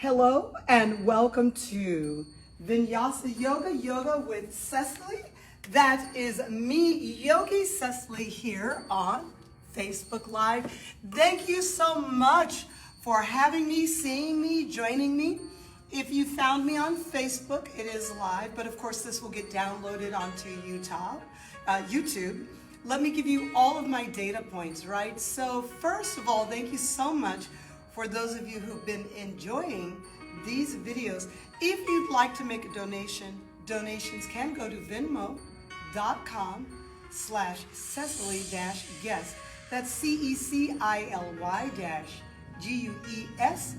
Hello and welcome to Vinyasa Yoga with Cecily. That is me, Yogi Cecily, here on Facebook Live. Thank you so much for having me, seeing me, joining me. If you found me on Facebook, it is live, but of course this will get downloaded onto YouTube. Let me give you all of my data points, right? So first of all, thank you so much for those of you who've been enjoying these videos. If you'd like to make a donation, donations can go to venmo.com/Cecily-guest. That's CECILY-GUEST,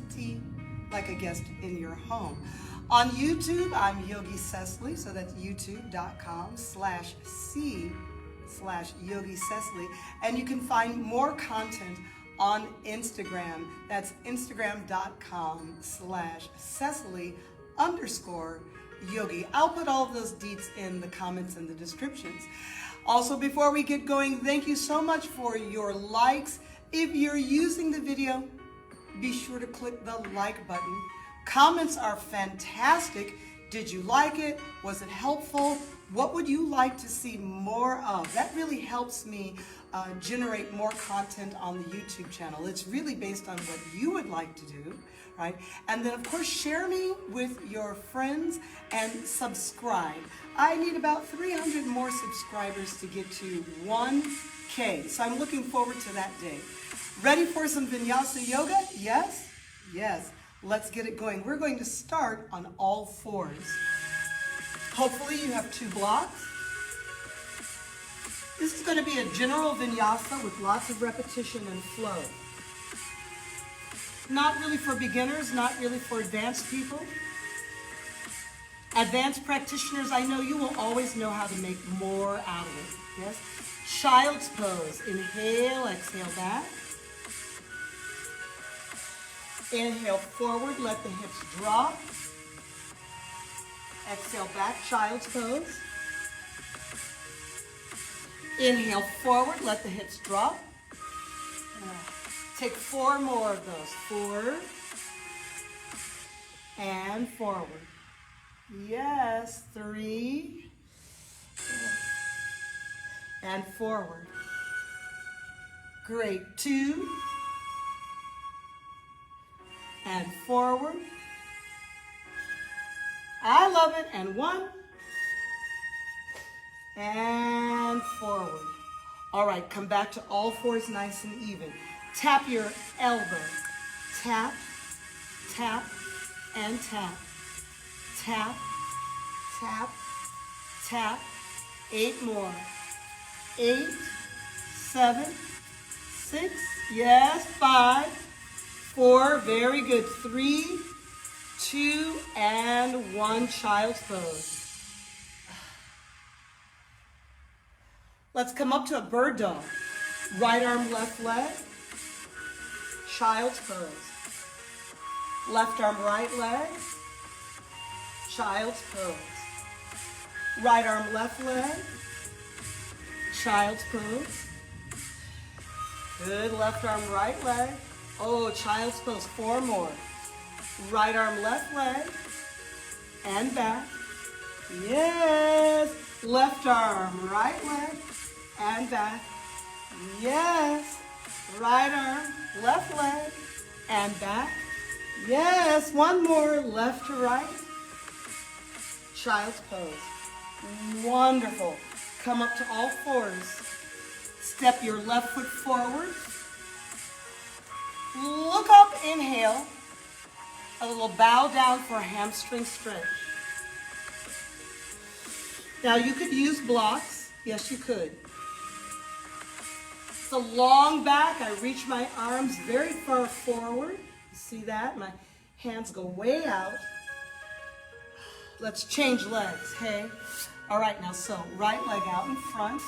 like a guest in your home. On YouTube, I'm Yogi Cecily, so that's youtube.com/C/Yogi Cecily. And you can find more content on Instagram. That's instagram.com/Cecily_yogi. I'll put all of those deets in the comments and the descriptions. Also, before we get going, thank you so much for your likes. If you're using the video, be sure to click the like button. Comments are fantastic. Did you like it? Was it helpful? What would you like to see more of? That really helps me generate more content on the YouTube channel. It's really based on what you would like to do, right? And then of course, share me with your friends and subscribe. I need about 300 more subscribers to get to 1K. So I'm looking forward to that day. Ready for some Vinyasa yoga? Yes? Yes. Let's get it going. We're going to start on all fours. Hopefully you have 2 blocks. This is going to be a general vinyasa with lots of repetition and flow. Not really for beginners, not really for advanced people. Advanced practitioners, I know you will always know how to make more out of it. Yes? Child's pose. Inhale, exhale back. Inhale forward, let the hips drop. Exhale back, child's pose. Inhale forward, let the hips drop. Take 4 more of those. 4 and forward. Yes, 3 and forward. Great. 2 and forward. I love it. And 1 and forward. All right, come back to all fours nice and even. Tap your elbow. Tap, tap, and tap. Tap, tap, tap. 8 more. 8, 7, 6, yes, 5, 4, very good. 3, 2, and 1, child's pose. Let's come up to a bird dog. Right arm, left leg. Child's pose. Left arm, right leg. Child's pose. Right arm, left leg. Child's pose. Good, left arm, right leg. Oh, child's pose, 4 more. Right arm, left leg. And back. Yes. Left arm, right leg. And back. Yes. Right arm, left leg. And back. Yes. 1 more. Left to right. Child's pose. Wonderful. Come up to all fours. Step your left foot forward. Look up, inhale. A little bow down for a hamstring stretch. Now you could use blocks. Yes, you could. It's a long back. I reach my arms very far forward. You see that? My hands go way out. Let's change legs, hey? All right, now so right leg out in front.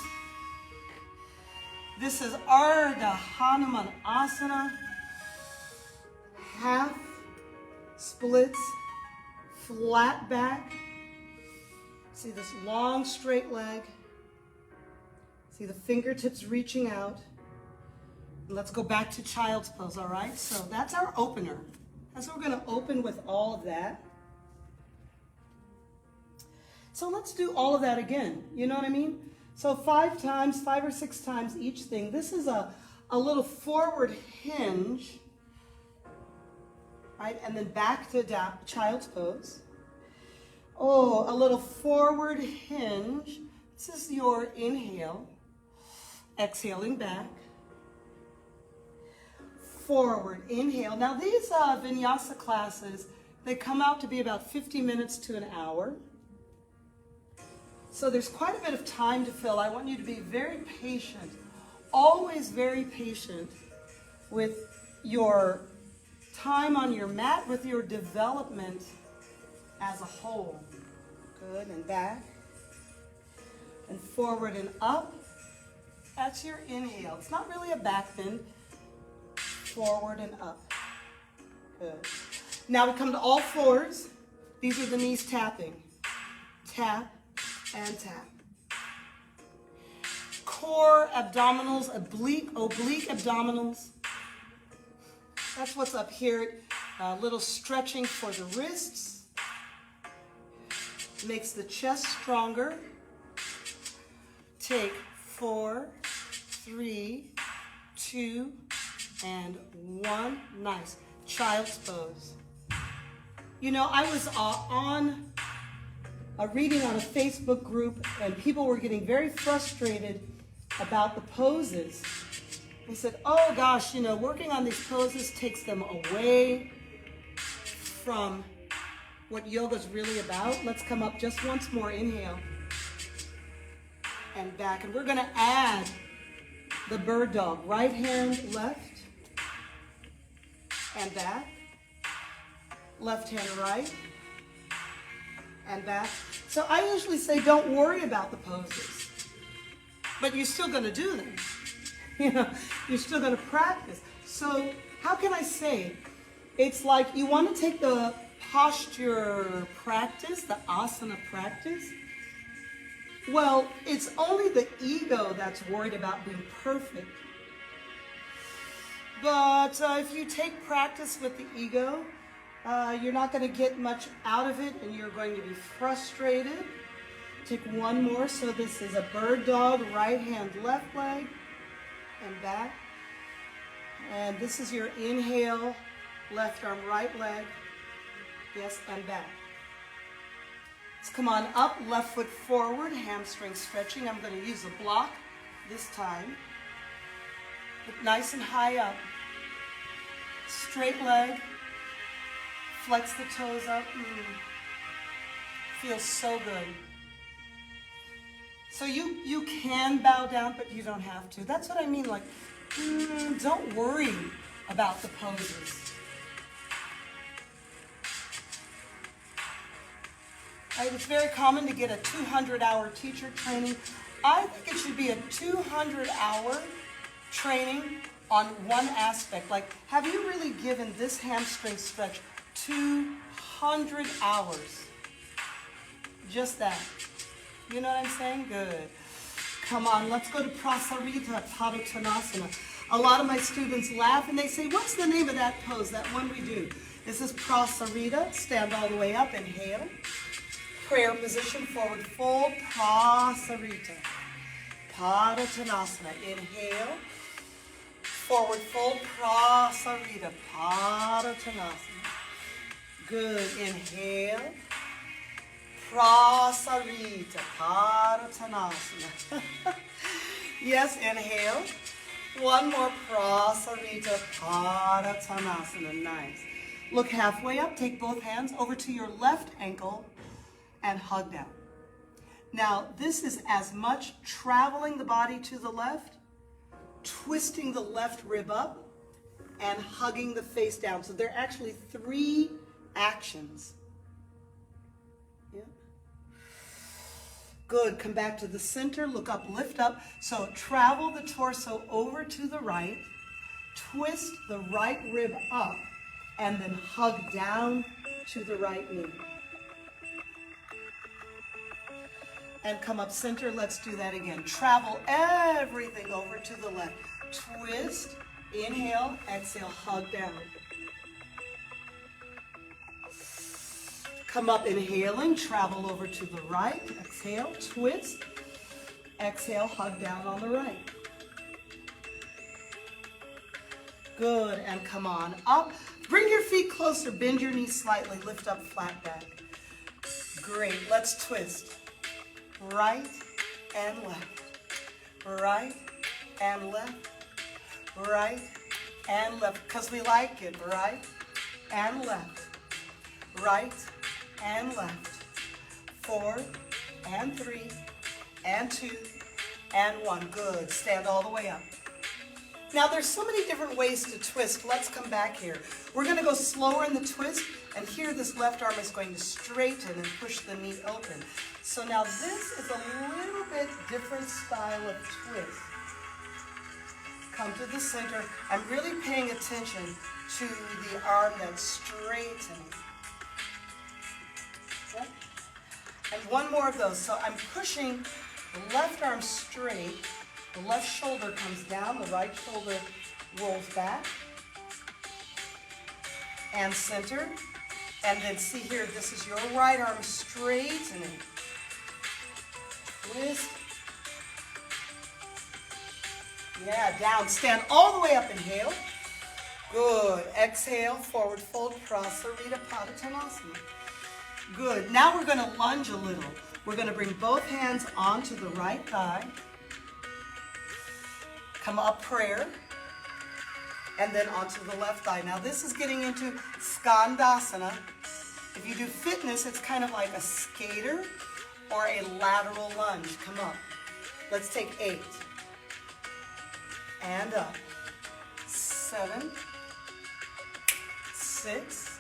This is Ardha Hanumanasana. Half splits, flat back. See this long straight leg. See the fingertips reaching out. Let's go back to child's pose, all right? So that's our opener. And so we're going to open with all of that. So let's do all of that again. You know what I mean? So 5 times, 5 or 6 times each thing. This is a little forward hinge, right? And then back to child's pose. Oh, a little forward hinge. This is your inhale. Exhaling back. Forward, inhale. Now these vinyasa classes, they come out to be about 50 minutes to an hour. So there's quite a bit of time to fill. I want you to be very patient, always very patient with your time on your mat, with your development as a whole. Good, and back, and forward and up. That's your inhale. It's not really a back bend. Forward and up. Good. Now we come to all fours. These are the knees tapping. Tap and tap. Core abdominals, oblique abdominals. That's what's up here. A little stretching for the wrists. Makes the chest stronger. Take 4, 3, 2, and 1. Nice. Child's pose. You know, I was on a reading on a Facebook group, and people were getting very frustrated about the poses. They said, oh gosh, you know, working on these poses takes them away from what yoga's really about. Let's come up just once more. Inhale. And back. And we're going to add the bird dog. Right hand, left. And back. Left hand right. And back. So I usually say don't worry about the poses. But you're still going to do them. You know, you're still going to practice. So how can I say? It's like you want to take the posture practice, the asana practice. Well, it's only the ego that's worried about being perfect. But if you take practice with the ego, you're not going to get much out of it, and you're going to be frustrated. Take one more. So this is a bird dog, right hand, left leg, and back. And this is your inhale, left arm, right leg. Yes, and back. Let's come on up, left foot forward, hamstring stretching. I'm going to use a block this time. Look nice and high up. Straight leg. Flex the toes up. Feels so good. So you can bow down, but you don't have to. That's what I mean, like, don't worry about the poses. Right, it's very common to get a 200-hour teacher training. I think it should be a 200-hour training on one aspect. Like, have you really given this hamstring stretch 200 hours? Just that. You know what I'm saying? Good. Come on, let's go to Prasarita Padottanasana. A lot of my students laugh and they say, what's the name of that pose, that one we do? This is Prasarita. Stand all the way up. Inhale. Prayer position, forward fold, Prasarita. Padottanasana. Inhale. Forward fold, Prasarita. Padottanasana. Good. Inhale. Prasarita. Padottanasana. Yes, inhale. One more. Prasarita. Padottanasana. Nice. Look halfway up. Take both hands over to your left ankle and hug down. Now, this is as much traveling the body to the left, twisting the left rib up, and hugging the face down. So there are actually 3 actions. Yeah. Good. Come back to the center. Look up, lift up. So travel the torso over to the right, twist the right rib up, and then hug down to the right knee. And come up center. Let's do that again. Travel everything over to the left. Twist, inhale, exhale, hug down. Come up, inhaling, travel over to the right. Exhale, twist. Exhale, hug down on the right. Good, and come on up. Bring your feet closer, bend your knees slightly, lift up, flat back. Great, let's twist. Right and left. Right and left. Right and left, because we like it. Right and left. Right and left. 4 and 3 and 2 and 1. Good. Stand all the way up. Now there's so many different ways to twist. Let's come back here. We're going to go slower in the twist, and here this left arm is going to straighten and push the knee open. So now this is a little bit different style of twist. Come to the center. I'm really paying attention to the arm that's straightening. Okay? And one more of those. So I'm pushing the left arm straight. The left shoulder comes down. The right shoulder rolls back. And center. And then see here, this is your right arm straightening. Twist. Yeah, down. Stand all the way up. Inhale. Good. Exhale. Forward fold. Prasarita Padottanasana. Good. Now we're going to lunge a little. We're going to bring both hands onto the right thigh. Come up, prayer. And then onto the left thigh. Now this is getting into Skandasana. If you do fitness, it's kind of like a skater or a lateral lunge. Come up. Let's take 8. And up. 7, 6,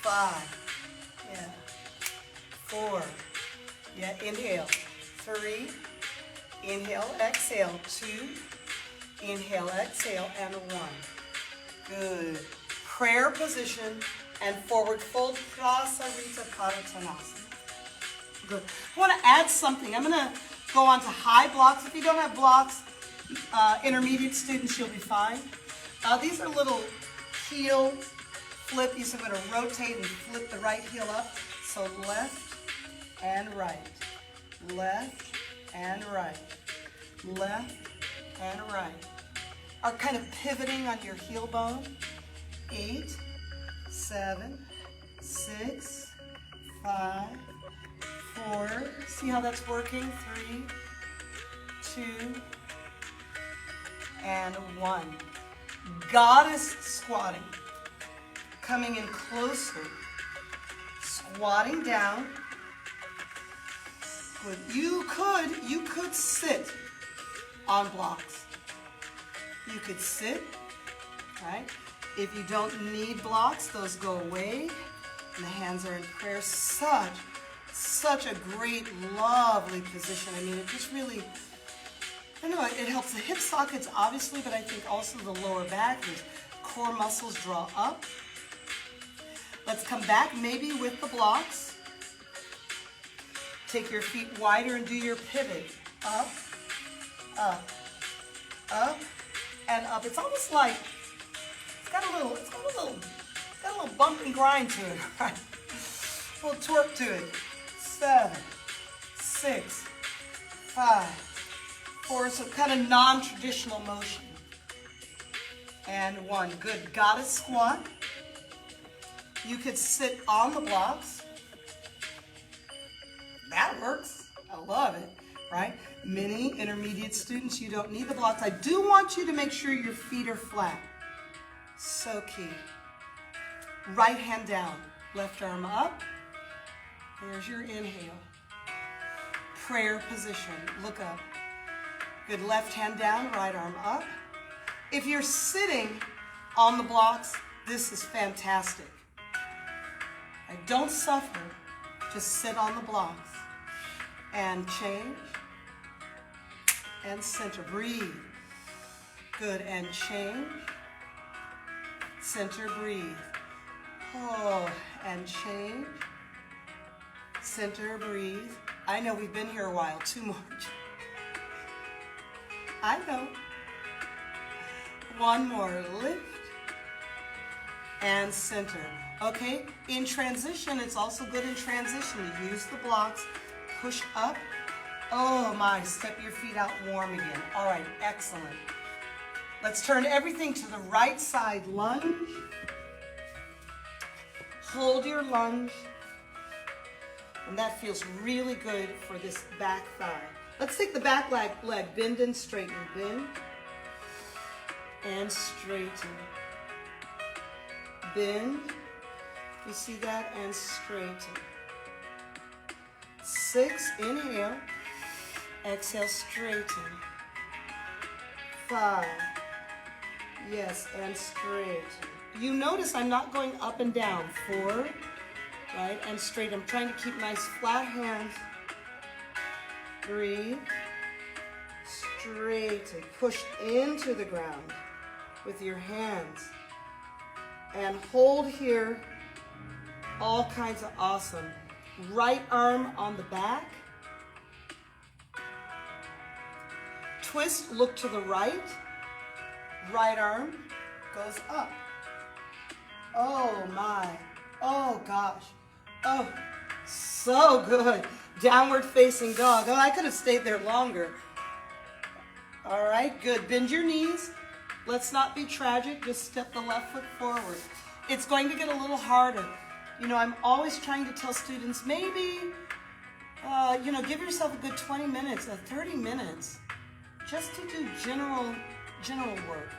5. Yeah. 4. Yeah, inhale. 3. Inhale, exhale. 2. Inhale, exhale, and 1. Good. Prayer position and forward fold. Prasarita Padottanasana. Good. I want to add something. I'm going to go on to high blocks. If you don't have blocks, intermediate students, you'll be fine. These are little heel flippies. I'm going to rotate and flip the right heel up. So left and right. Left and right. Left and right. Are kind of pivoting on your heel bone. 8, 7, 6, 5, 4. See how that's working? 3, 2, and 1. Goddess squatting. Coming in closer. Squatting down. Good. You could sit on blocks. You could sit, right? If you don't need blocks, those go away. And the hands are in prayer. Such a great, lovely position. I mean, it just really, I know it helps the hip sockets, obviously, but I think also the lower back, the core muscles draw up. Let's come back, maybe with the blocks. Take your feet wider and do your pivot. Up, up, up, and up. It's almost like it's got a little bump and grind to it, right? A little twerk to it. 7, 6, 5, 4. So kind of non-traditional motion. And 1. Good. Goddess squat. You could sit on the blocks. That works. I love it, right? Many intermediate students, you don't need the blocks. I do want you to make sure your feet are flat. So key. Right hand down, left arm up. There's your inhale. Prayer position, look up. Good, left hand down, right arm up. If you're sitting on the blocks, this is fantastic. Don't suffer, just sit on the blocks. And change, and center, breathe. Good, and change, center, breathe. Oh, and change, center, breathe. I know we've been here a while, 2 more. I know. 1 more, lift, and center. Okay, in transition, it's also good in transition. You use the blocks, push up. Oh my, step your feet out warm again. All right, excellent. Let's turn everything to the right side. Lunge. Hold your lunge. And that feels really good for this back thigh. Let's take the back leg, bend and straighten. Bend and straighten. Bend. You see that? And straighten. 6, inhale. Exhale, straighten. 5. Yes, and straighten. You notice I'm not going up and down. 4, right, and straight. I'm trying to keep nice flat hands. Breathe. Straighten. Push into the ground with your hands. And hold here. All kinds of awesome. Right arm on the back. Twist, look to the right. Right arm goes up. Oh my. Oh gosh. Oh, so good. Downward facing dog. Oh, I could have stayed there longer. All right, good. Bend your knees. Let's not be tragic. Just step the left foot forward. It's going to get a little harder. You know, I'm always trying to tell students, maybe, give yourself a good 20 minutes, 30 minutes, just to do general work.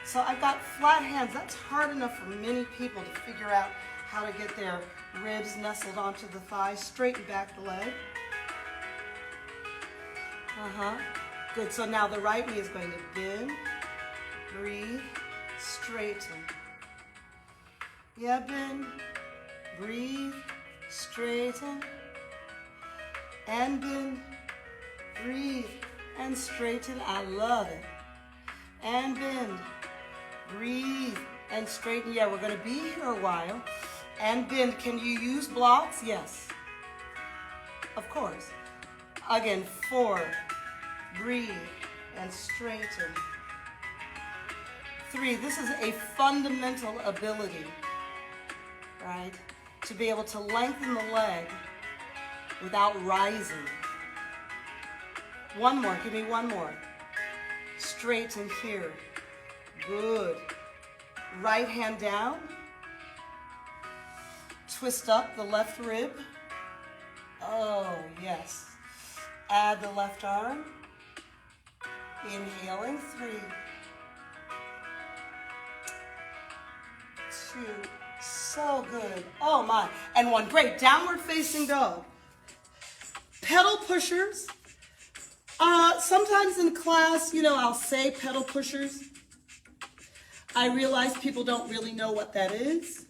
So I've got flat hands. That's hard enough for many people to figure out how to get their ribs nestled onto the thighs. Straighten back the leg. Good. So now the right knee is going to bend, breathe, straighten. Yeah, bend, breathe, straighten, and bend, breathe, and straighten. I love it. And bend, breathe, and straighten. Yeah, we're going to be here a while. And bend. Can you use blocks? Yes. Of course. Again, 4, breathe, and straighten. 3, this is a fundamental ability, right? To be able to lengthen the leg without rising. 1 more, give me 1 more. Straighten here. Good. Right hand down. Twist up the left rib. Oh, yes. Add the left arm. Inhaling, 3, 2, so good. Oh my. And 1, great. Downward facing dog. Pedal pushers. Sometimes in class, I'll say pedal pushers. I realize people don't really know what that is.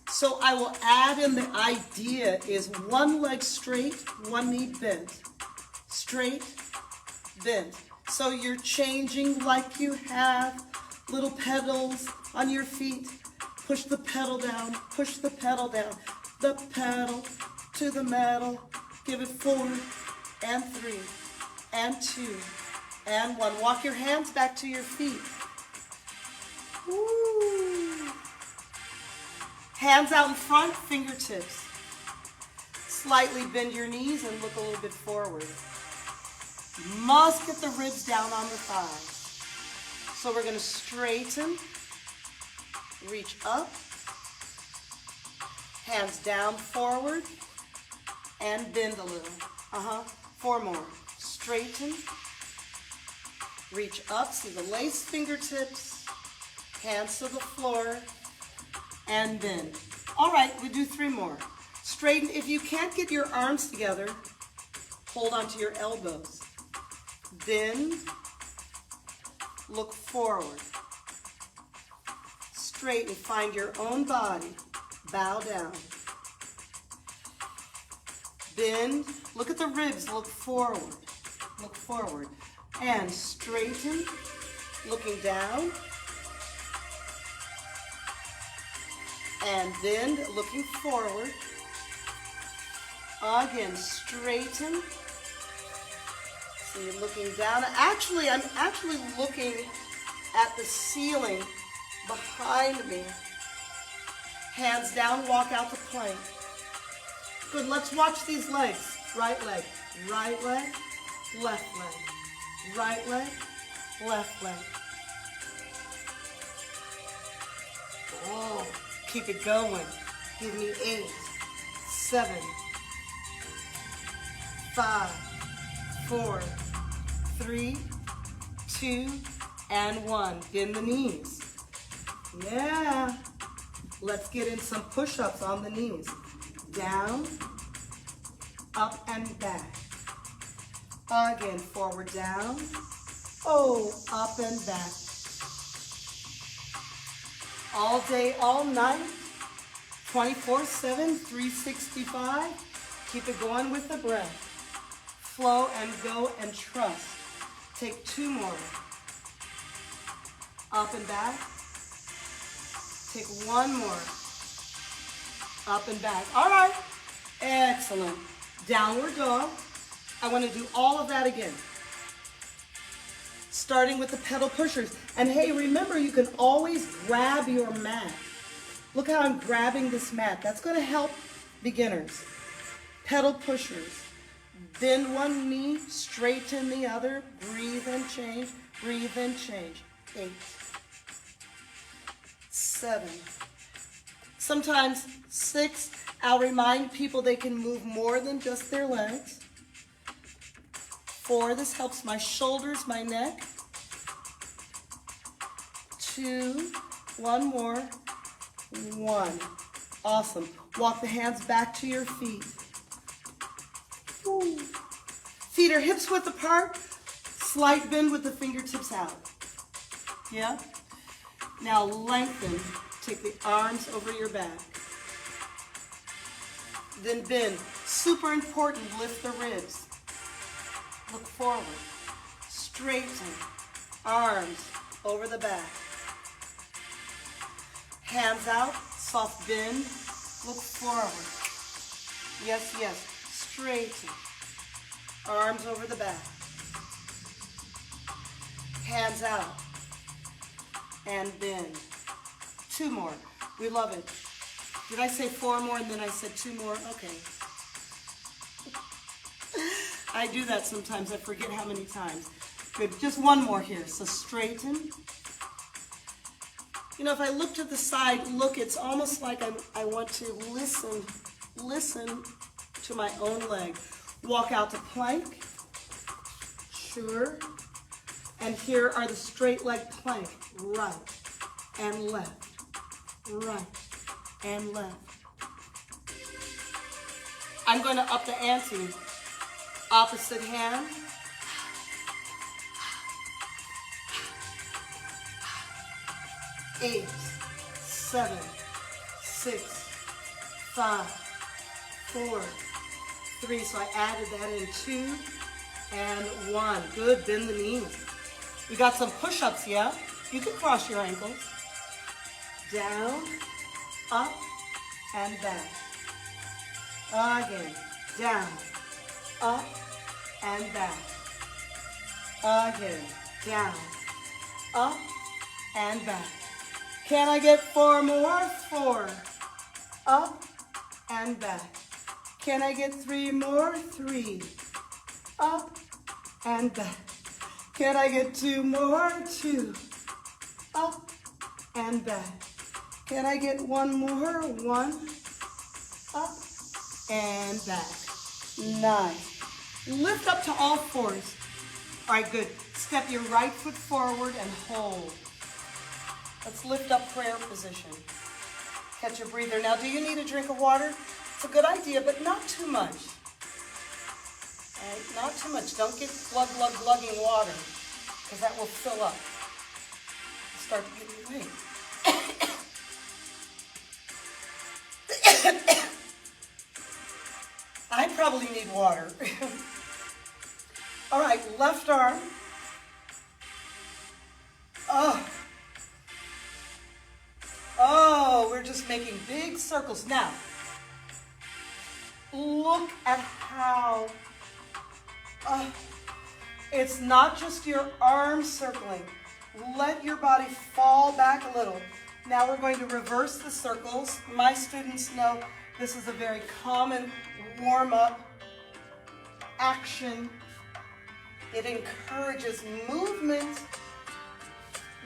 So I will add in the idea is 1 leg straight, 1 knee bent. Straight, bent. So you're changing like you have little pedals on your feet. Push the pedal down, push the pedal down. The pedal to the metal. Give it 4, and 3, and 2, and 1. Walk your hands back to your feet. Woo. Hands out in front, fingertips. Slightly bend your knees and look a little bit forward. You must get the ribs down on the thighs. So we're going to straighten, reach up, hands down forward, and bend a little. 4 more. Straighten, reach up, see the lace fingertips, hands to the floor, and bend. All right, we do 3 more. Straighten. If you can't get your arms together, hold onto your elbows. Bend, look forward. Straighten, find your own body. Bow down. Bend, look at the ribs, look forward. Look forward. And straighten, looking down. And bend, looking forward. Again, straighten. So you're looking down. I'm actually looking at the ceiling behind me. Hands down, walk out to plank. Good, let's watch these legs. Right leg, left leg, right leg, left leg. Oh, keep it going. Give me 8, 7, 5, 4, 3, 2, and 1. Bend the knees. Yeah. Let's get in some push-ups on the knees. Down, up and back. Again, forward, down. Oh, up and back. All day, all night, 24/7, 365. Keep it going with the breath. Flow and go and trust. Take 2 more. Up and back. Take 1 more. Up and back. All right. Excellent. Downward dog. I want to do all of that again. Starting with the pedal pushers. And hey, remember, you can always grab your mat. Look how I'm grabbing this mat. That's going to help beginners. Pedal pushers. Bend one knee, straighten the other. Breathe and change. Breathe and change. 8, 7. Sometimes 6. I'll remind people they can move more than just their legs. 4. This helps my shoulders, my neck. 2. 1 more. 1. Awesome. Walk the hands back to your feet. Ooh. Feet are hips width apart. Slight bend with the fingertips out. Yeah? Now lengthen. Take the arms over your back. Then bend. Super important, lift the ribs. Look forward. Straighten. Arms over the back. Hands out, soft bend. Look forward. Yes, yes. Straighten. Arms over the back. Hands out. And bend. 2 more. We love it. Did I say 4 more and then I said 2 more? Okay. I do that sometimes. I forget how many times. Good. Just 1 more here. So straighten. You know, if I look to the side, look, it's almost like I want to listen to my own leg. Walk out to plank. Sure. And here are the straight leg plank. Right and left. Right and left. I'm going to up the ante. Opposite hand. Eight, 7, 6, 5, 4, 3. So I added that in 2 and 1. Good. Bend the knees. We got some push-ups, yeah? You can cross your ankles. Down, up, and back. Again. Down, up, and back. Again. Down, up, and back. Can I get 4 more? 4. Up and back. Can I get 3 more? 3. Up and back. Can I get 2 more? 2. Up and back. Can I get 1 more? 1. Up and back. Nice. Lift up to all 4s. All right, good. Step your right foot forward and hold. Let's lift up prayer position. Catch your breather. Now, do you need a drink of water? It's a good idea, but not too much. All right, not too much. Don't get glugging water, because that will fill up. Start to get your weight. I probably need water. All right, left arm. Oh, we're just making big circles. Now, look at how, it's not just your arms circling. Let your body fall back a little. Now we're going to reverse the circles. My students know this is a very common warm-up action. It encourages movement,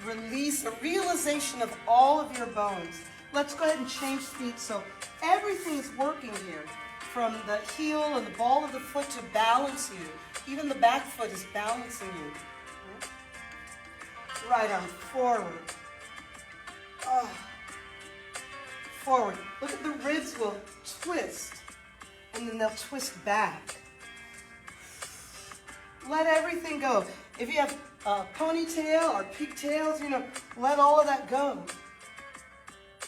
release, a realization of all of your bones. Let's go ahead and change feet so everything's working here, from the heel and the ball of the foot to balance you. Even the back foot is balancing you. Right arm forward. Forward. Look at the ribs will twist, and then they'll twist back. Let everything go. If you have a ponytail or pigtails, let all of that go.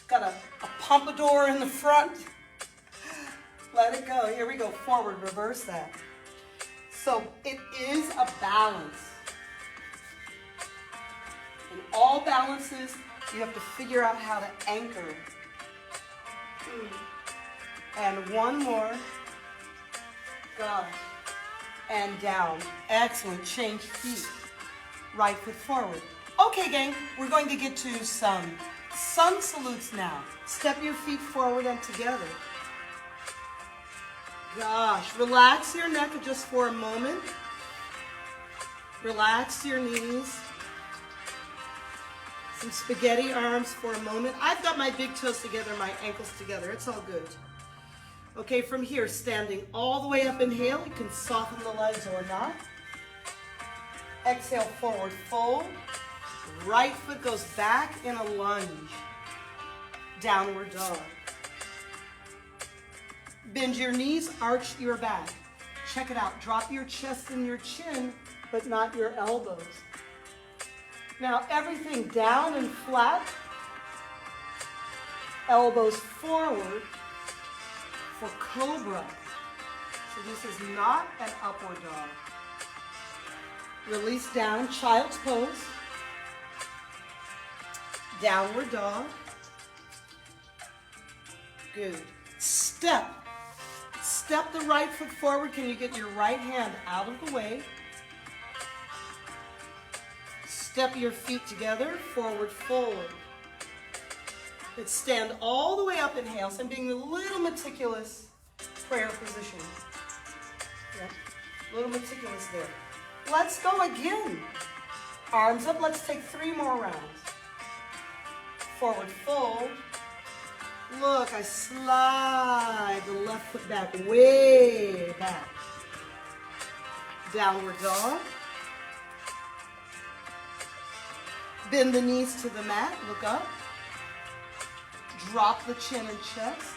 Got a pompadour in the front. Let it go. Here we go. Forward. Reverse that. So it is a balance. In all balances, you have to figure out how to anchor. And one more. Gosh. And down. Excellent. Change feet. Right foot forward. Okay, gang, we're going to get to some sun salutes now. Step your feet forward and together. Gosh, relax your neck just for a moment. Relax your knees. Some spaghetti arms for a moment. I've got my big toes together, my ankles together. It's all good. Okay, from here, standing all the way up, inhale. You can soften the legs or not. Exhale, forward fold. Right foot goes back in a lunge. Downward dog. Bend your knees, arch your back. Check it out. Drop your chest and your chin, but not your elbows. Now, everything down and flat. Elbows forward for cobra. So this is not an upward dog. Release down, child's pose. Downward dog. Good. Step. Step the right foot forward. Can you get your right hand out of the way? Step your feet together, forward fold. Let's stand all the way up, inhale. So I'm being a little meticulous, prayer position. Yeah, a little meticulous there. Let's go again. Arms up, let's take 3 more rounds. Forward fold. Look, I slide the left foot back, way back. Downward dog. Bend the knees to the mat, look up. Drop the chin and chest.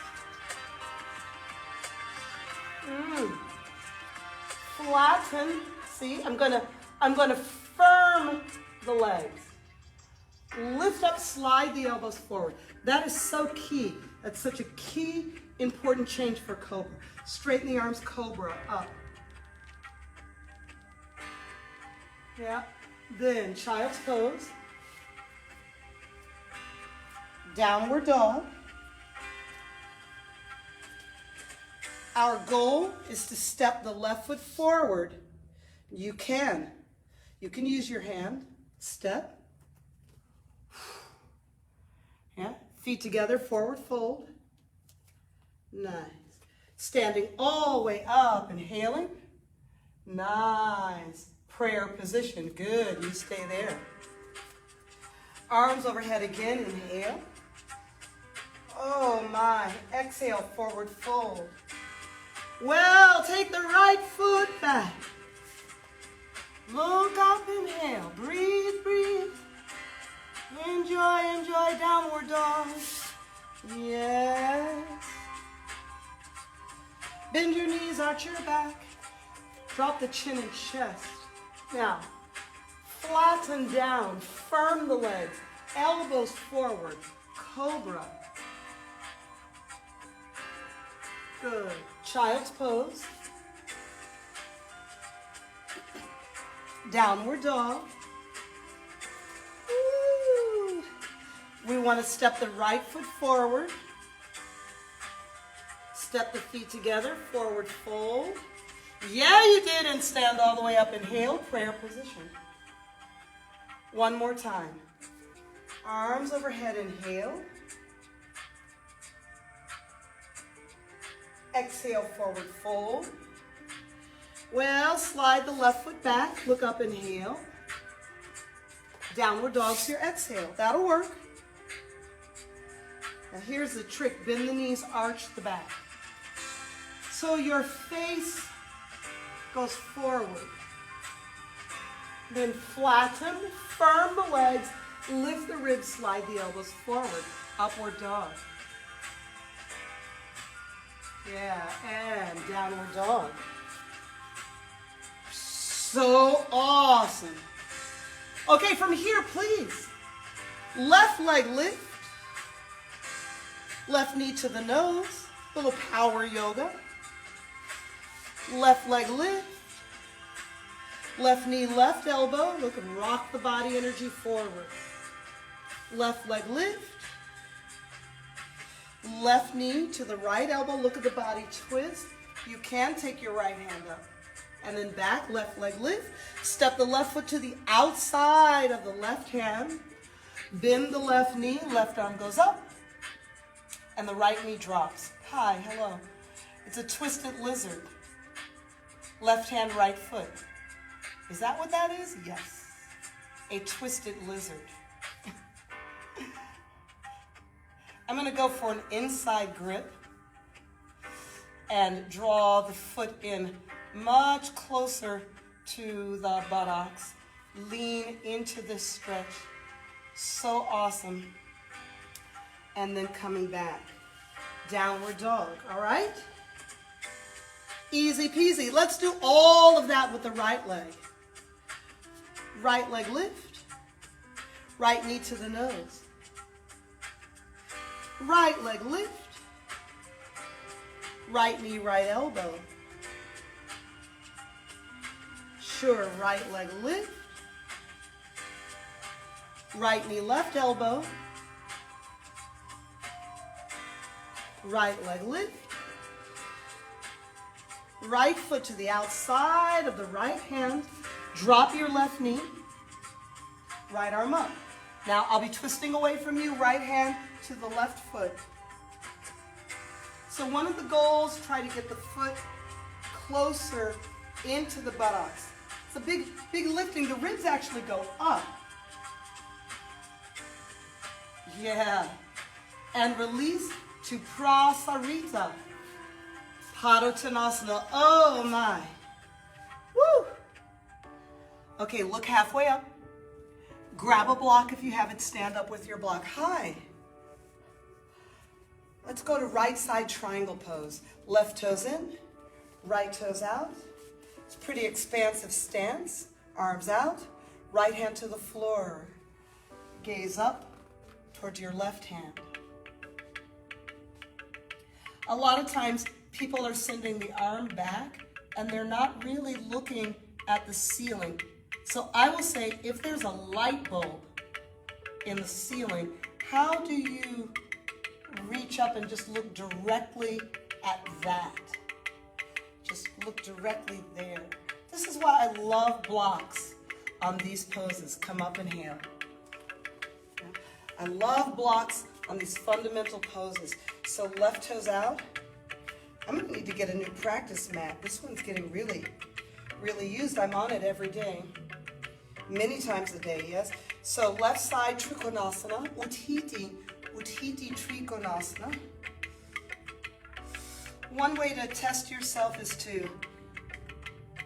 Flatten. See, I'm gonna firm the legs. Lift up, slide the elbows forward. That is so key. That's such a key, important change for cobra. Straighten the arms, cobra, up. Yeah. Then child's pose. Downward dog. Our goal is to step the left foot forward. You can use your hand. Step. Yeah. Feet together, forward fold. Nice. Standing all the way up, inhaling. Nice. Prayer position. Good. You stay there. Arms overhead again. Inhale. Oh my. Exhale, forward fold. Well, take the right foot back. Look up, inhale. Breathe, breathe. Enjoy, enjoy, downward dog. Yes. Bend your knees, arch your back. Drop the chin and chest. Now, flatten down, firm the legs, elbows forward, cobra. Good. Child's pose. Downward dog. Ooh. We want to step the right foot forward. Step the feet together, forward fold. Yeah, you did, and stand all the way up. Inhale, prayer position. One more time. Arms overhead, inhale. Exhale, forward fold. Well, slide the left foot back, look up, inhale. Downward dog to your exhale. That'll work. Now here's the trick. Bend the knees, arch the back. So your face goes forward. Then flatten, firm the legs, lift the ribs, slide the elbows forward. Upward dog. Yeah, and downward dog. So awesome. Okay, from here, please. Left leg lift. Left knee to the nose. A little power yoga. Left leg lift. Left knee, left elbow. Look and rock the body energy forward. Left leg lift. Left knee to the right elbow. Look at the body twist. You can take your right hand up. And then back, left leg lift. Step the left foot to the outside of the left hand. Bend the left knee, left arm goes up. And the right knee drops. Hi, hello. It's a twisted lizard. Left hand, right foot. Is that what that is? Yes. A twisted lizard. I'm going to go for an inside grip and draw the foot in much closer to the buttocks. Lean into this stretch. So awesome. And then coming back. Downward dog, all right? Easy peasy. Let's do all of that with the right leg. Right leg lift. Right knee to the nose. Right leg lift. Right knee, right elbow. Sure, right leg lift. Right knee, left elbow. Right leg lift. Right foot to the outside of the right hand. Drop your left knee. Right arm up. Now I'll be twisting away from you, right hand to the left foot. So one of the goals, try to get the foot closer into the buttocks. It's a big lifting. The ribs actually go up. Yeah. And release to prasarita. Padottanasana. Oh my. Woo. Okay, look halfway up. Grab a block if you have it. Stand up with your block. Hi. Let's go to right side triangle pose. Left toes in, right toes out. It's a pretty expansive stance. Arms out, right hand to the floor. Gaze up towards your left hand. A lot of times people are sending the arm back and they're not really looking at the ceiling. So I will say, if there's a light bulb in the ceiling, how do you reach up and just look directly at that? Just look directly there. This is why I love blocks on these poses. Come up, inhale. I love blocks on these fundamental poses. So left toes out. I'm gonna need to get a new practice mat. This one's getting really used. I'm on it every day. Many times a day, yes. So left side Trikonasana, Uthiti Trikonasana. One way to test yourself is to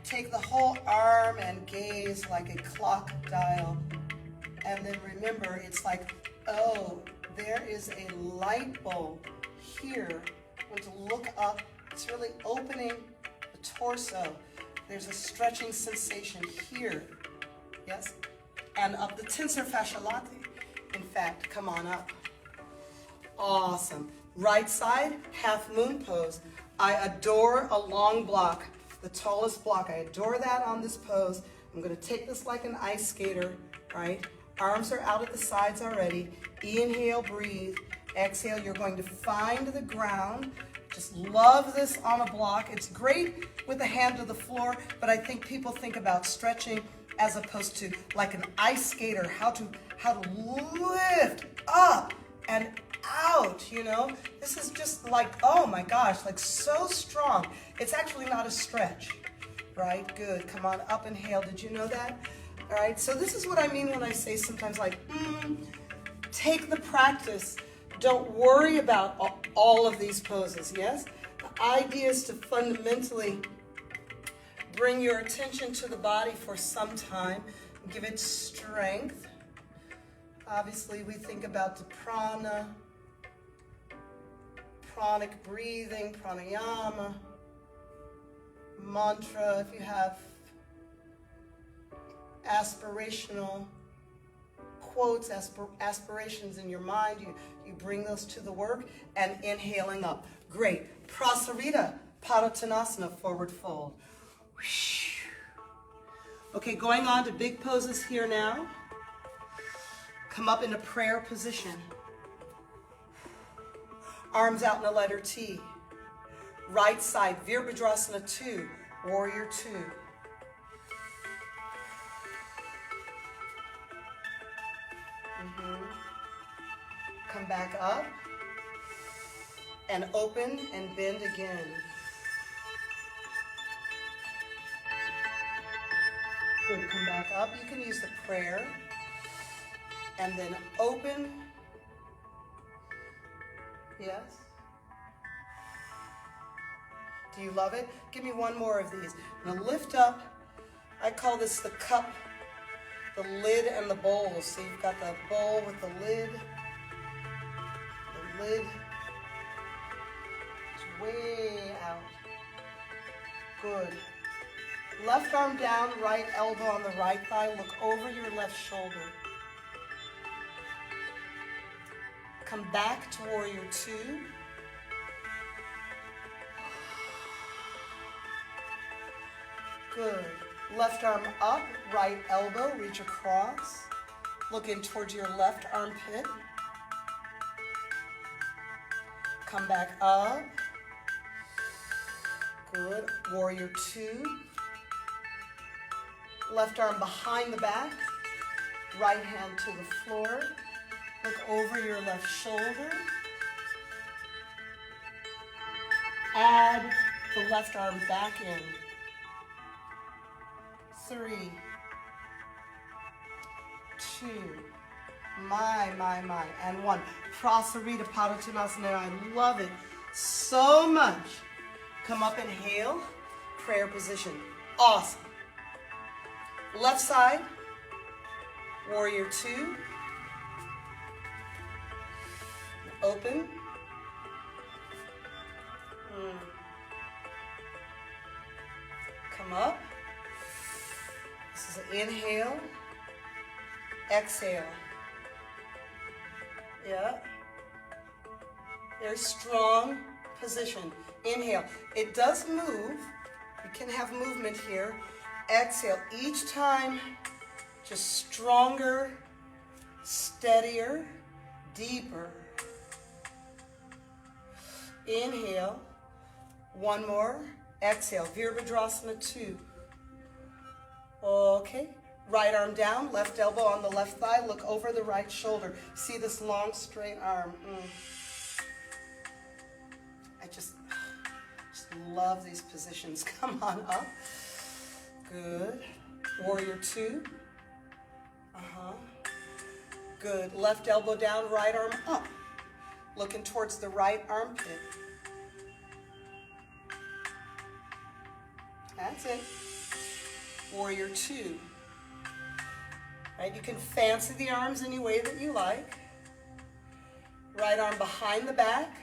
take the whole arm and gaze like a clock dial. And then remember, it's like, oh, there is a light bulb here. I want to look up. It's really opening the torso. There's a stretching sensation here. Yes? And of the tensor fascia latae. In fact, come on up. Awesome. Right side, half moon pose. I adore a long block, the tallest block. I adore that on this pose. I'm going to take this like an ice skater, right? Arms are out at the sides already. Inhale, breathe. Exhale, you're going to find the ground. Just love this on a block. It's great with the hand to the floor, but I think people think about stretching as opposed to like an ice skater, how to lift up and out, you know? This is just like, oh my gosh, like so strong. It's actually not a stretch, right? Good, come on, up, inhale. Did you know that? All right, so this is what I mean when I say sometimes like, take the practice. Don't worry about all of these poses, yes? The idea is to fundamentally bring your attention to the body for some time. Give it strength. Obviously, we think about the prana, pranic breathing, pranayama, mantra. If you have aspirational quotes, aspirations in your mind, you bring those to the work, and inhaling up. Great. Prasarita, Padottanasana, forward fold. Okay, going on to big poses here now. Come up in a prayer position. Arms out in a letter T. Right side, Virabhadrasana 2, Warrior 2. Come back up and open and bend again. Good, come back up. You can use the prayer and then open. Yes? Do you love it? Give me one more of these. Now lift up. I call this the cup, the lid and the bowl. So you've got the bowl with the lid. The lid is way out. Good. Left arm down, right elbow on the right thigh. Look over your left shoulder. Come back to Warrior 2. Good. Left arm up, right elbow, reach across. Look in towards your left armpit. Come back up. Good. Warrior 2. Left arm behind the back. Right hand to the floor. Look over your left shoulder. Add the left arm back in. 3, 2, my, and 1. Prasarita Padottanasana. I love it so much. Come up, inhale, prayer position. Awesome. Left side, Warrior 2. Open. Come up. This is an inhale, exhale. Yeah. Very strong position. Inhale. It does move. You can have movement here. Exhale. Each time, just stronger, steadier, deeper. Inhale. One more. Exhale. Virabhadrasana 2. Okay. Right arm down, left elbow on the left thigh. Look over the right shoulder. See this long, straight arm. I just love these positions. Come on up. Good. Warrior 2. Good. Left elbow down, right arm up. Looking towards the right armpit. That's it. Warrior 2. Right, you can fancy the arms any way that you like. Right arm behind the back.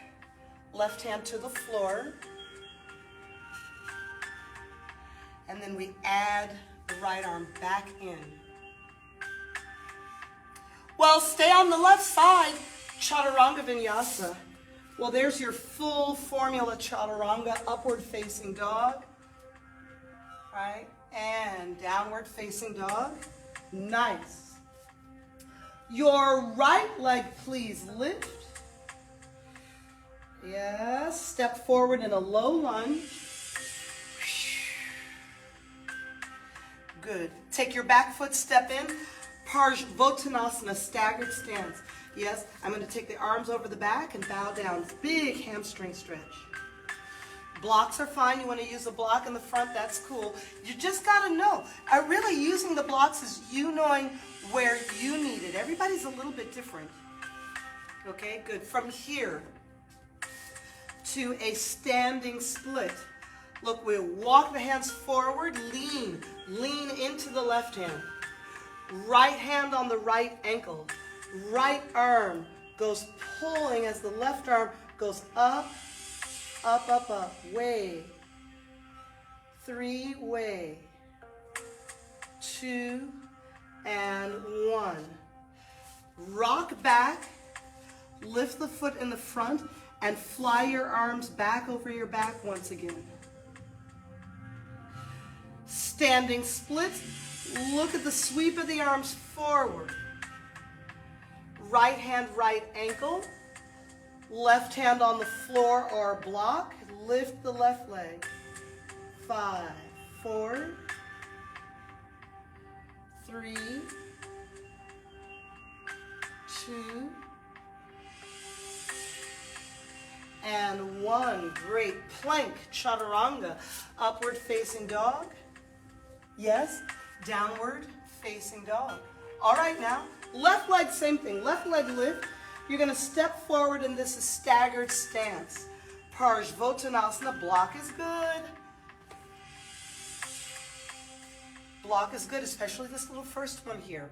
Left hand to the floor. And then we add the right arm back in. Well, stay on the left side, Chaturanga Vinyasa. Well, there's your full formula Chaturanga, upward facing dog. Right, and downward facing dog. Nice. Your right leg, please lift. Yes, step forward in a low lunge. Good. Take your back foot, step in. Parsvottanasana, staggered stance. Yes, I'm going to take the arms over the back and bow down. Big hamstring stretch. Blocks are fine. You want to use a block in the front, that's cool. You just got to know. Really using the blocks is you knowing where you need it. Everybody's a little bit different. Okay, good. From here to a standing split. Look, we'll walk the hands forward, lean into the left hand. Right hand on the right ankle. Right arm goes pulling as the left arm goes up, up, up, up, way. 3, way. 2, and 1. Rock back, lift the foot in the front, and fly your arms back over your back once again. Standing splits, look at the sweep of the arms forward. Right hand, right ankle. Left hand on the floor or block. Lift the left leg. 5, 4, 3, 2, and 1. Great. Plank, chaturanga, upward facing dog. Yes, downward facing dog. All right, now, left leg, same thing. Left leg lift. You're going to step forward, and this is staggered stance. Parsvottanasana, block is good. Block is good, especially this little first one here.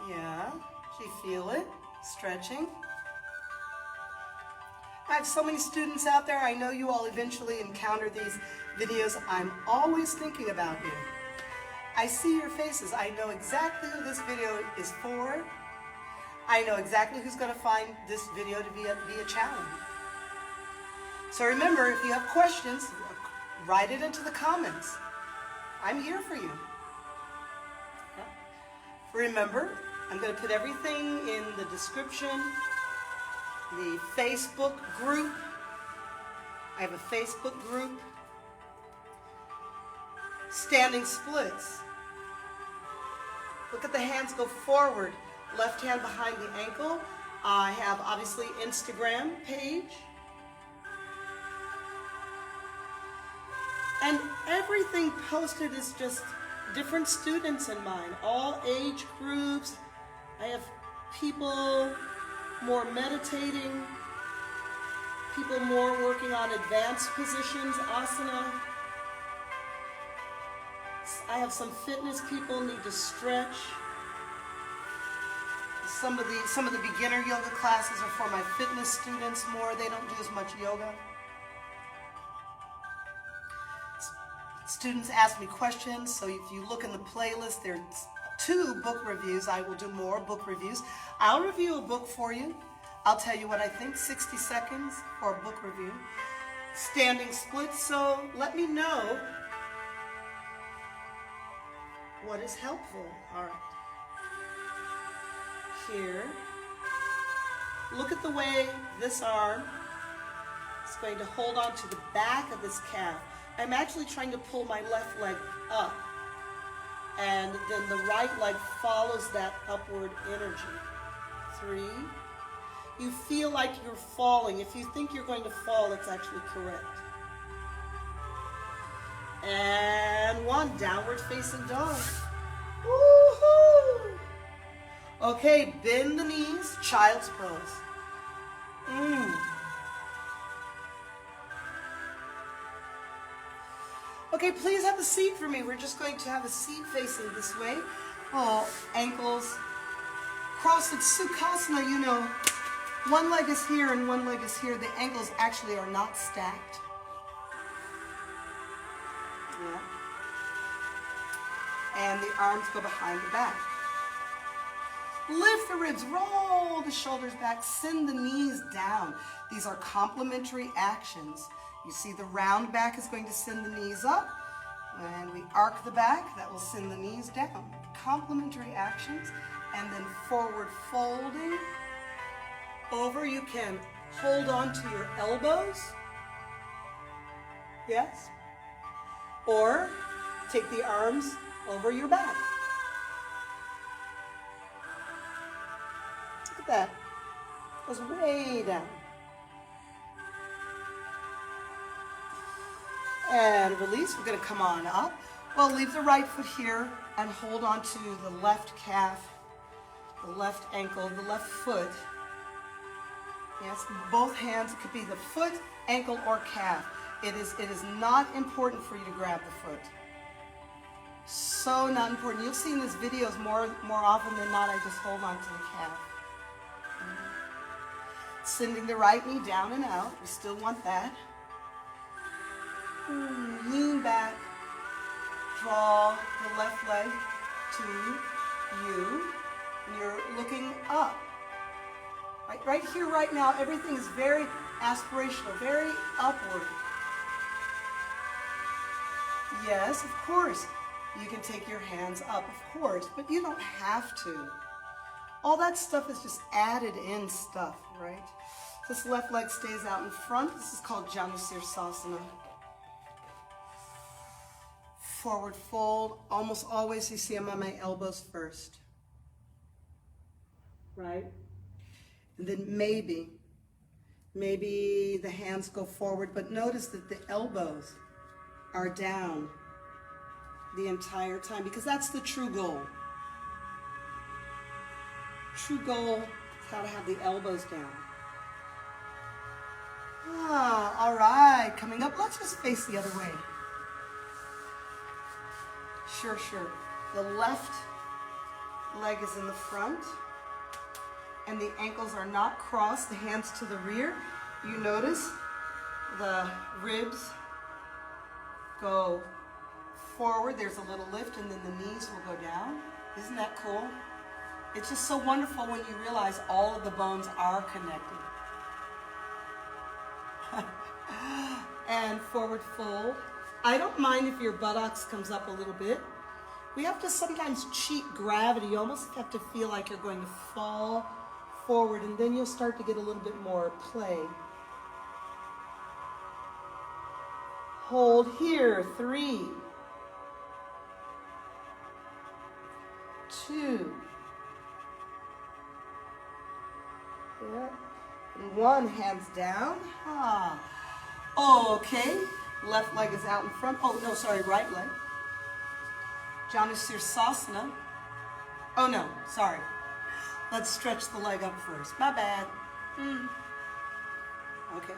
Yeah, do you feel it? Stretching. I have so many students out there. I know you all eventually encounter these videos. I'm always thinking about you. I see your faces. I know exactly who this video is for. I know exactly who's going to find this video to be a challenge. So remember, if you have questions, write it into the comments. I'm here for you. Remember, I'm going to put everything in the description. The Facebook group. I have a Facebook group. Standing splits. Look at the hands go forward. Left hand behind the ankle. I have obviously Instagram page. And everything posted is just different students in mind. All age groups. I have people more meditating, people more working on advanced positions, asana. I have some fitness people need to stretch. Some of the beginner yoga classes are for my fitness students more. They don't do as much yoga. Students ask me questions, so if you look in the playlist, there's 2 book reviews. I will do more book reviews. I'll review a book for you. I'll tell you what I think, 60 seconds for a book review. Standing splits, so let me know what is helpful. All right. Here. Look at the way this arm is going to hold on to the back of this calf. I'm actually trying to pull my left leg up, and then the right leg follows that upward energy. 3. You feel like you're falling. If you think you're going to fall, it's actually correct. And 1, downward facing dog. Woohoo! Okay, bend the knees, child's pose. Okay, please have a seat for me. We're just going to have a seat facing this way. Oh, ankles. Crossed Sukhasana, you know, one leg is here and one leg is here. The ankles actually are not stacked. Yeah. And the arms go behind the back. Lift the ribs, roll the shoulders back, send the knees down. These are complementary actions. You see the round back is going to send the knees up, and we arc the back, that will send the knees down. Complementary actions, and then forward folding. Over, you can hold on to your elbows. Yes. Or take the arms over your back. Look at that. Goes way down. And release. We're going to come on up. Well, leave the right foot here and hold on to the left calf, the left ankle, the left foot. Yes, both hands. It could be the foot, ankle, or calf. It is not important for you to grab the foot. So not important. You'll see in these videos more often than not, I just hold on to the calf. Sending the right knee down and out. We still want that. Lean back. Draw the left leg to you. And you're looking up. Right here, right now, everything is very aspirational, very upward. Yes, of course, you can take your hands up, of course, but you don't have to. All that stuff is just added in stuff, right? This left leg stays out in front. This is called Janusirsasana. Forward fold. Almost always you see I'm on my elbows first. Right? And then maybe the hands go forward, but notice that the elbows are down the entire time, because that's the true goal. True goal is how to have the elbows down. All right, coming up, let's just face the other way. Sure. The left leg is in the front, and the ankles are not crossed, the hands to the rear. You notice the ribs go forward, there's a little lift, and then the knees will go down. Isn't that cool? It's just so wonderful when you realize all of the bones are connected. And forward fold. I don't mind if your buttocks comes up a little bit. We have to sometimes cheat gravity. You almost have to feel like you're going to fall forward, and then you'll start to get a little bit more play. Hold here. 3, 2, yeah, and 1. Hands down. Okay. Left leg is out in front. Oh, no, sorry, right leg. Janusirsasana. Oh, no, sorry. Let's stretch the leg up first. My bad. Okay.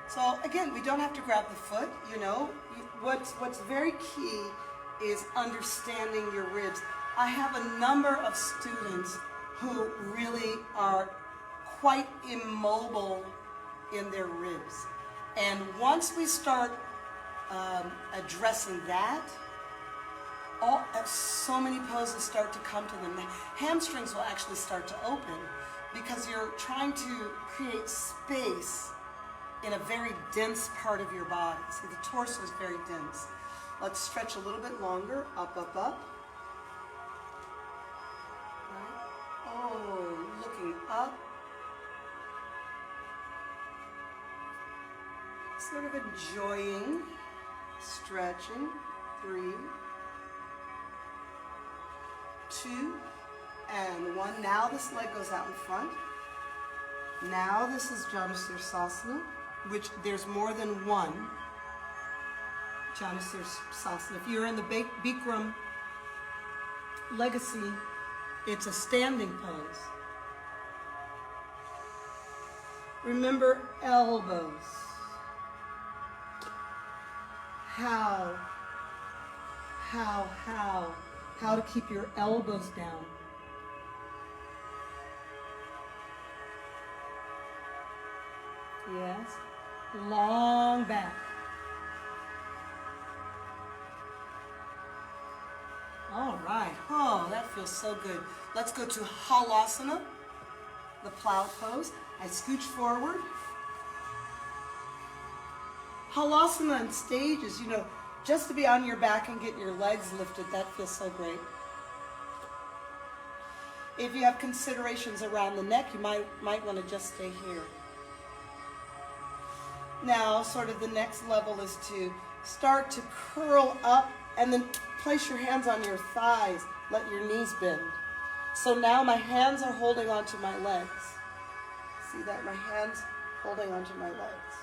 So, again, we don't have to grab the foot, you know. What's very key is understanding your ribs. I have a number of students who really are quite immobile in their ribs. And once we start addressing that, so many poses start to come to them. The hamstrings will actually start to open because you're trying to create space in a very dense part of your body. See, the torso is very dense. Let's stretch a little bit longer. Up, up, up. Right. Oh, looking up. Sort of enjoying, stretching. 3, 2, and 1. Now this leg goes out in front. Now this is Janusirsasana, which there's more than one Janusirsasana. If you're in the Bikram legacy, it's a standing pose. Remember elbows. How to keep your elbows down. Yes, long back. All right, oh, that feels so good. Let's go to Halasana, the plow pose. I scooch forward. Halasana in stages, you know, just to be on your back and get your legs lifted, that feels so great. If you have considerations around the neck, you might want to just stay here. Now, sort of the next level is to start to curl up and then place your hands on your thighs. Let your knees bend. So now my hands are holding onto my legs. See that? My hands holding onto my legs.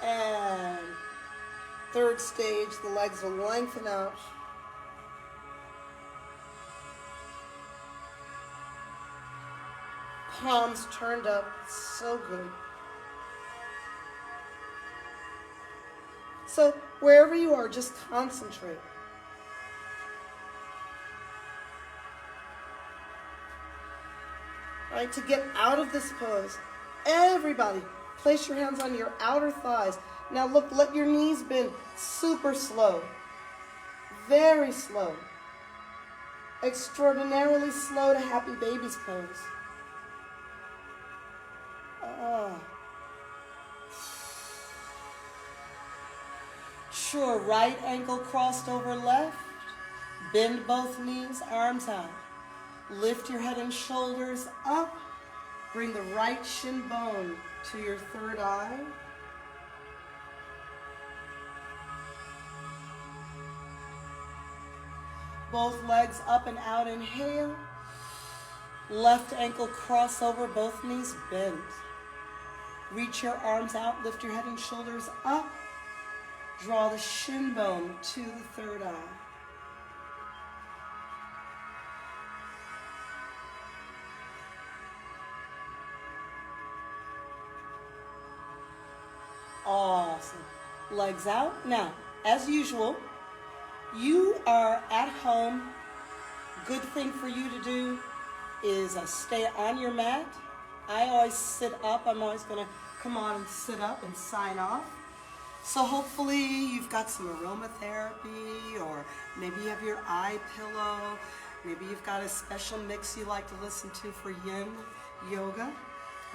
And third stage, the legs will lengthen out. Palms turned up, so good. So wherever you are, just concentrate. All right, to get out of this pose, everybody, place your hands on your outer thighs. Now look, let your knees bend super slow, very slow, extraordinarily slow to happy baby's pose. Sure, right ankle crossed over left. Bend both knees, arms out. Lift your head and shoulders up. Bring the right shin bone to your third eye. Both legs up and out, inhale. Left ankle cross over, both knees bend. Reach your arms out, lift your head and shoulders up. Draw the shin bone to the third eye. Awesome. Legs out. Now, as usual, you are at home. Good thing for you to do is stay on your mat. I always sit up. I'm always going to come on and sit up and sign off. So hopefully you've got some aromatherapy, or maybe you have your eye pillow. Maybe you've got a special mix you like to listen to for yin yoga,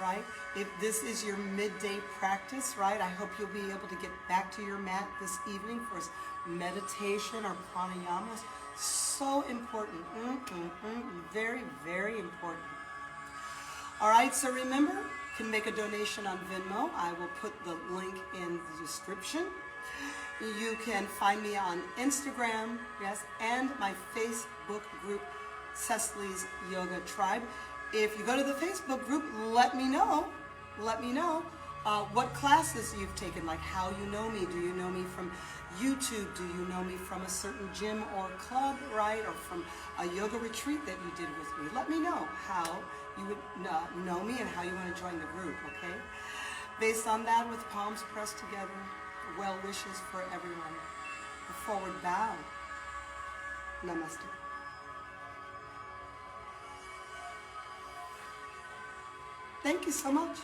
right? If this is your midday practice, right, I hope you'll be able to get back to your mat this evening for meditation or pranayama. So important. Very, very important. All right, so remember, you can make a donation on Venmo. I will put the link in the description. You can find me on Instagram, yes, and my Facebook group, Cecily's Yoga Tribe. If you go to the Facebook group, let me know what classes you've taken, like how you know me. Do you know me from YouTube? Do you know me from a certain gym or club, right? Or from a yoga retreat that you did with me? Let me know how you would know me and how you want to join the group, okay? Based on that, with palms pressed together, well wishes for everyone. A forward bow. Namaste. Thank you so much.